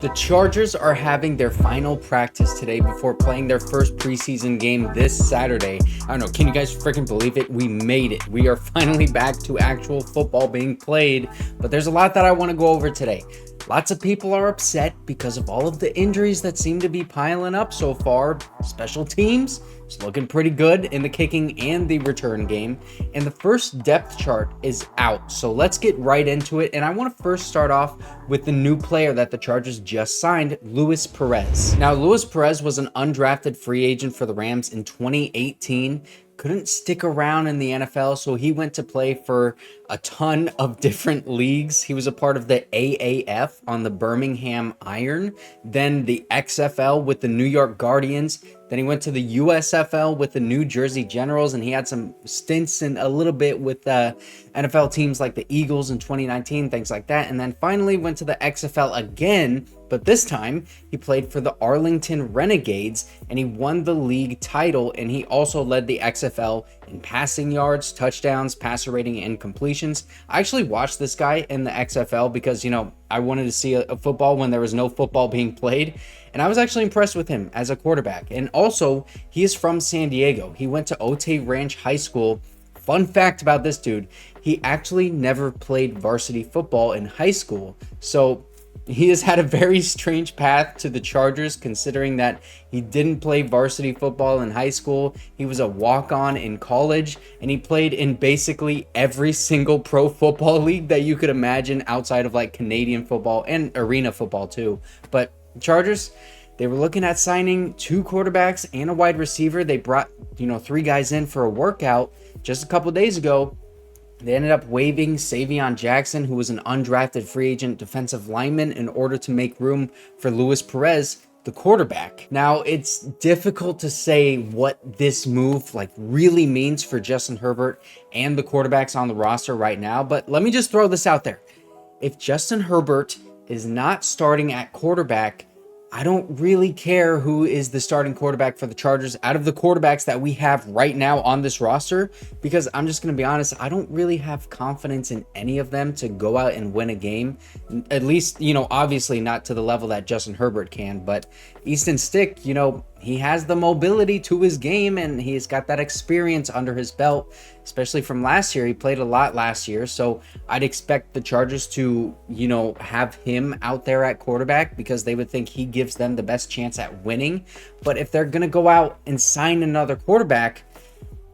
The Chargers are having their final practice today before playing their first preseason game this Saturday. I don't know, can you guys freaking believe it? We made it. We are finally back to actual football being played, but there's a lot that I want to go over today. Lots of people are upset because of all of the injuries that seem to be piling up so far. Special teams is looking pretty good in the kicking and the return game. And the first depth chart is out. So let's get right into it. And I want to first start off with the new player that the Chargers just signed, Luis Perez. Now, Luis Perez was an undrafted free agent for the Rams in 2018. Couldn't stick around in the NFL, so he went to play for a ton of different leagues. He was a part of the AAF on the Birmingham Iron, then the XFL with the New York Guardians, then he went to the USFL with the New Jersey Generals, and he had some stints in a little bit with NFL teams like the Eagles in 2019, things like that, and then finally went to the XFL again, but this time he played for the Arlington Renegades and he won the league title, and he also led the XFL in passing yards, touchdowns, passer rating, and completions. I actually watched this guy in the XFL because, I wanted to see a football when there was no football being played, and I was actually impressed with him as a quarterback. And also, he is from San Diego. He went to Otay Ranch High School. Fun fact about this dude, he actually never played varsity football in high school. So he has had a very strange path to the Chargers, considering that he didn't play varsity football in high school. He was a walk-on in college, and he played in basically every single pro football league that you could imagine outside of like Canadian football and arena football too. But Chargers, they were looking at signing 2 quarterbacks and a wide receiver. They brought, 3 guys in for a workout just a couple days ago. They ended up waiving Savion Jackson, who was an undrafted free agent defensive lineman, in order to make room for Luis Perez, the quarterback. Now, it's difficult to say what this move really means for Justin Herbert and the quarterbacks on the roster right now, but let me just throw this out there. If Justin Herbert is not starting at quarterback, I don't really care who is the starting quarterback for the Chargers out of the quarterbacks that we have right now on this roster, because I'm just going to be honest, I don't really have confidence in any of them to go out and win a game. At least, obviously not to the level that Justin Herbert can, but Easton Stick, he has the mobility to his game and he's got that experience under his belt, especially from last year. He played a lot last year, so I'd expect the Chargers to, have him out there at quarterback because they would think he gives them the best chance at winning. But if they're going to go out and sign another quarterback,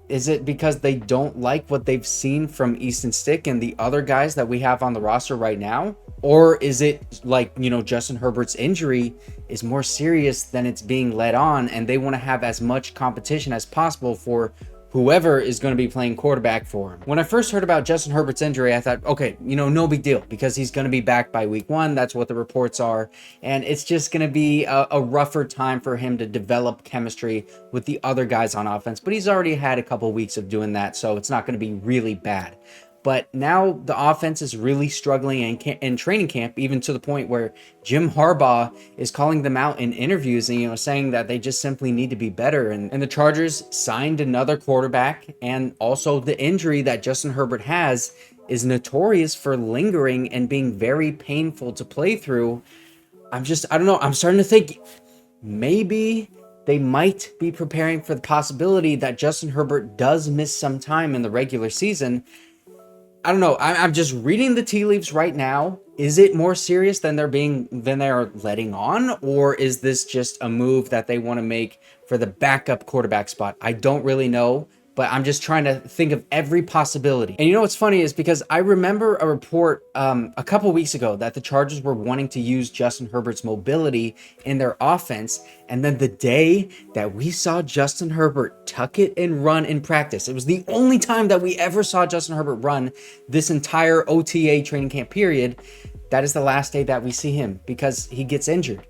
is it because they don't like what they've seen from Easton Stick and the other guys that we have on the roster right now? Or is it like, Justin Herbert's injury is more serious than it's being led on, and they want to have as much competition as possible for whoever is going to be playing quarterback for him? When I first heard about Justin Herbert's injury, I thought, okay, no big deal, because he's going to be back by week 1. That's what the reports are. And it's just going to be a rougher time for him to develop chemistry with the other guys on offense. But he's already had a couple weeks of doing that, so it's not going to be really bad. But now the offense is really struggling in training camp, even to the point where Jim Harbaugh is calling them out in interviews and, saying that they just simply need to be better. And the Chargers signed another quarterback, and also the injury that Justin Herbert has is notorious for lingering and being very painful to play through. I don't know. I'm starting to think maybe they might be preparing for the possibility that Justin Herbert does miss some time in the regular season. I don't know. I'm just reading the tea leaves right now. Is it more serious than they are letting on, or is this just a move that they want to make for the backup quarterback spot? I don't really know, but I'm just trying to think of every possibility. And what's funny is because I remember a report a couple weeks ago that the Chargers were wanting to use Justin Herbert's mobility in their offense. And then the day that we saw Justin Herbert tuck it and run in practice, it was the only time that we ever saw Justin Herbert run this entire OTA training camp period. That is the last day that we see him because he gets injured.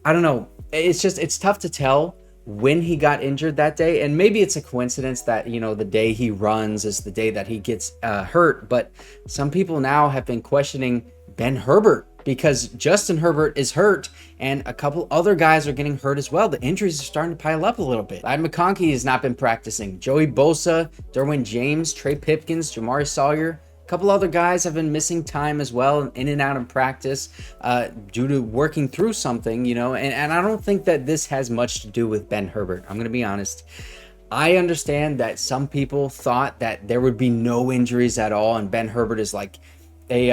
I don't know. It's tough to tell when he got injured that day, and maybe it's a coincidence that the day he runs is the day that he gets hurt, but some people now have been questioning Ben Herbert because Justin Herbert is hurt and a couple other guys are getting hurt as well. The injuries are starting to pile up a little bit. Ladd McConkey has not been practicing. Joey Bosa, Derwin James, Trey Pipkins, Jamaree Salyer, A couple other guys have been missing time as well, in and out of practice due to working through something, you know, and I don't think that this has much to do with Ben Herbert. I'm going to be honest. I understand that some people thought that there would be no injuries at all, and Ben Herbert is like a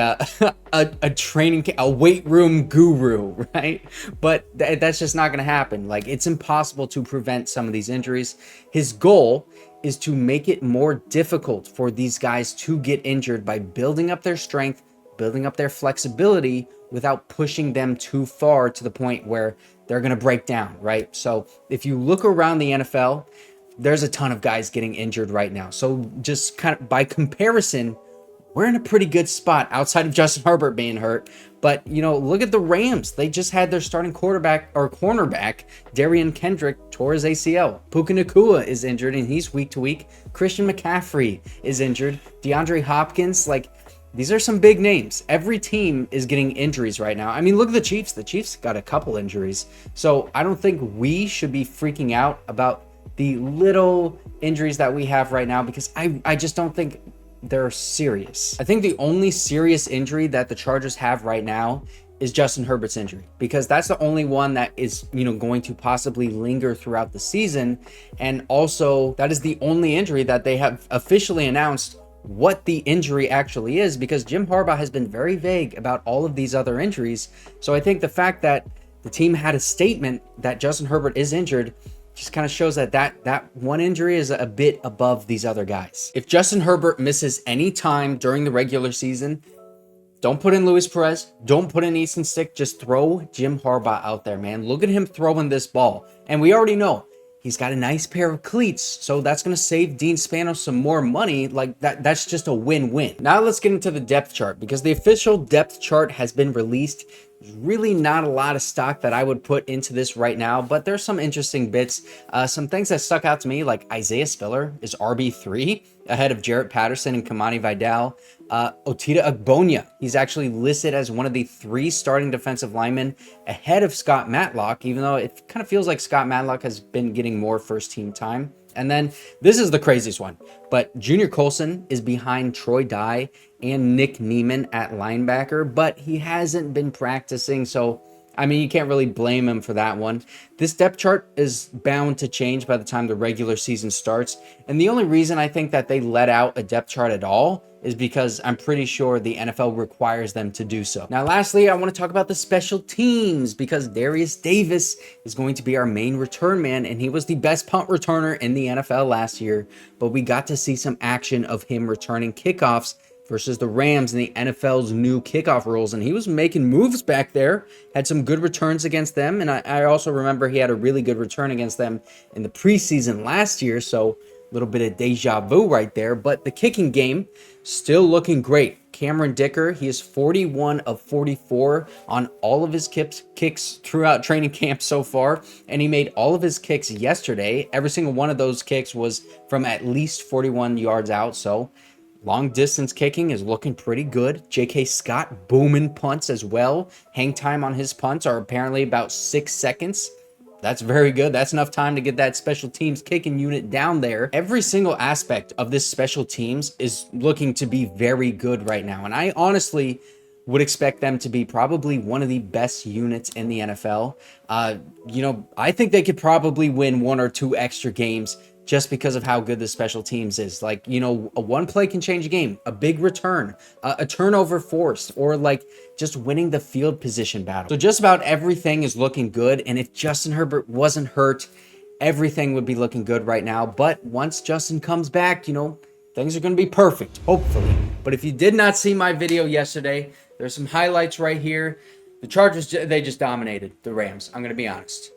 a weight room guru, right? But that's just not going to happen. Like, it's impossible to prevent some of these injuries. His goal is to make it more difficult for these guys to get injured by building up their strength, building up their flexibility without pushing them too far to the point where they're going to break down, right? So if you look around the NFL, there's a ton of guys getting injured right now. So just kind of by comparison, we're in a pretty good spot outside of Justin Herbert being hurt. But, you know, look at the Rams. They just had their starting quarterback or cornerback, Darian Kendrick, tore his ACL. Puka Nacua is injured, and he's week to week. Christian McCaffrey is injured. DeAndre Hopkins, like, these are some big names. Every team is getting injuries right now. I mean, look at the Chiefs. The Chiefs got a couple injuries. So I don't think we should be freaking out about the little injuries that we have right now, because I just don't think they're serious. I think the only serious injury that the Chargers have right now is Justin Herbert's injury, because that's the only one that is, you know, going to possibly linger throughout the season. And also that is the only injury that they have officially announced what the injury actually is, because Jim Harbaugh has been very vague about all of these other injuries. So I think the fact that the team had a statement that Justin Herbert is injured just kind of shows that that one injury is a bit above these other guys. If Justin Herbert misses any time during the regular season, don't put in Luis Perez, don't put in Easton Stick, just throw Jim Harbaugh out there, man. Look at him throwing this ball. And we already know he's got a nice pair of cleats, so that's going to save Dean Spanos some more money. Like, that's just a win-win. Now let's get into the depth chart, because the official depth chart has been released. There's really not a lot of stock that I would put into this right now, but there's some interesting bits. Some things that stuck out to me, like Isaiah Spiller is RB3 ahead of Jarrett Patterson and Kamani Vidal. Otita Agbonia, he's actually listed as one of the 3 starting defensive linemen ahead of Scott Matlock, even though it kind of feels like Scott Matlock has been getting more first team time. And then this is the craziest one, but Junior Colson is behind Troy Dye and Nick Neiman at linebacker, but he hasn't been practicing, so I mean, you can't really blame him for that one. This depth chart is bound to change by the time the regular season starts, and the only reason I think that they let out a depth chart at all is because I'm pretty sure the NFL requires them to do so. Now, lastly, I want to talk about the special teams, because Derius Davis is going to be our main return man, and he was the best punt returner in the NFL last year, but we got to see some action of him returning kickoffs versus the Rams in the NFL's new kickoff rules, and he was making moves back there, had some good returns against them, and I also remember he had a really good return against them in the preseason last year, so a little bit of deja vu right there. But the kicking game, still looking great. Cameron Dicker, he is 41 of 44 on all of his kicks throughout training camp so far, and he made all of his kicks yesterday. Every single one of those kicks was from at least 41 yards out, so long distance kicking is looking pretty good. J.K. Scott booming punts as well. Hang time on his punts are apparently about 6 seconds. That's very good. That's enough time to get that special teams kicking unit down there. Every single aspect of this special teams is looking to be very good right now. And I honestly would expect them to be probably one of the best units in the NFL. You know, I think they could probably win 1 or 2 extra games just because of how good the special teams is. Like, you know, a one play can change a game, a big return, a turnover forced, or like just winning the field position battle. So just about everything is looking good. And if Justin Herbert wasn't hurt, everything would be looking good right now. But once Justin comes back, you know, things are going to be perfect, hopefully. But if you did not see my video yesterday, there's some highlights right here. The Chargers, they just dominated the Rams. I'm going to be honest.